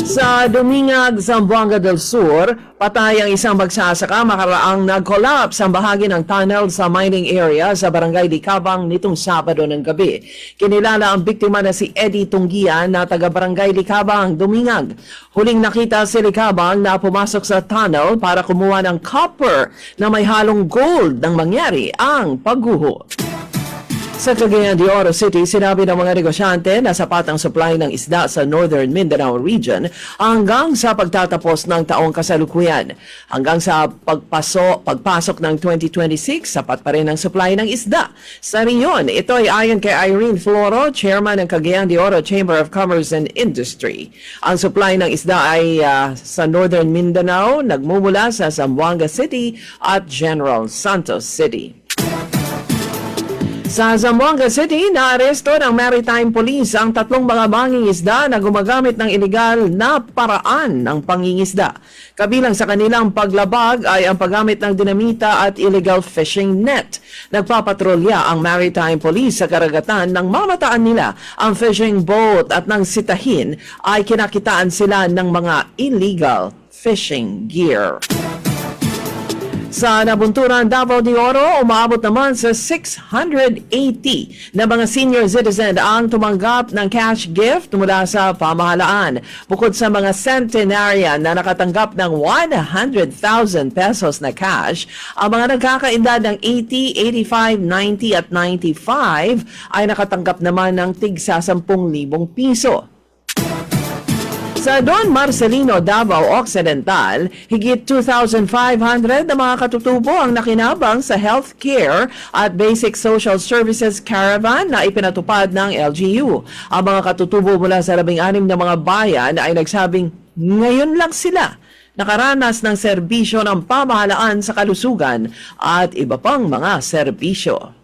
Sa Dumingag, Zamboanga del Sur, patay ang isang magsasaka makaraang nag-collapse ang bahagi ng tunnel sa mining area sa Barangay Likabang nitong Sabado ng gabi. Kinilala ang biktima na si Eddie Tunggian na taga-Barangay Likabang, Dumingag. Huling nakita si Likabang na pumasok sa tunnel para kumuha ng copper na may halong gold nang mangyari ang pagguho. Sa Cagayan de Oro City, sinabi ng mga negosyante na sapat ang supply ng isda sa Northern Mindanao region hanggang sa pagtatapos ng taong kasalukuyan. Hanggang sa pagpasok ng 2026, sapat pa rin ang supply ng isda. Sa riyon, ito ay ayon kay Irene Floro, chairman ng Cagayan de Oro Chamber of Commerce and Industry. Ang supply ng isda ay sa Northern Mindanao, nagmumula sa Zamboanga City at General Santos City. Sa Zamboanga City, naaresto ng Maritime Police ang tatlong mga mangingisda na gumagamit ng ilegal na paraan ng pangingisda. Kabilang sa kanilang paglabag ay ang paggamit ng dinamita at illegal fishing net. Nagpapatrolya ang Maritime Police sa karagatan nang mamataan nila ang fishing boat at nang sitahin ay kinakitaan sila ng mga illegal fishing gear. Sa Nabunturan, Davao de Oro, umaabot naman sa 680 na mga senior citizen ang tumanggap ng cash gift mula sa pamahalaan. Bukod sa mga centenarian na nakatanggap ng 100,000 pesos na cash, ang mga nagkakaedad ng 80, 85, 90 at 95 ay nakatanggap naman ng tig-sa 10,000 piso. Sa Don Marcelino, Davao Occidental, higit 2,500 na mga katutubo ang nakinabang sa healthcare at basic social services caravan na ipinatupad ng LGU. Ang mga katutubo mula sa 16 na mga bayan ay nagsabing ngayon lang sila nakaranas ng serbisyo ng pamahalaan sa kalusugan at iba pang mga serbisyo.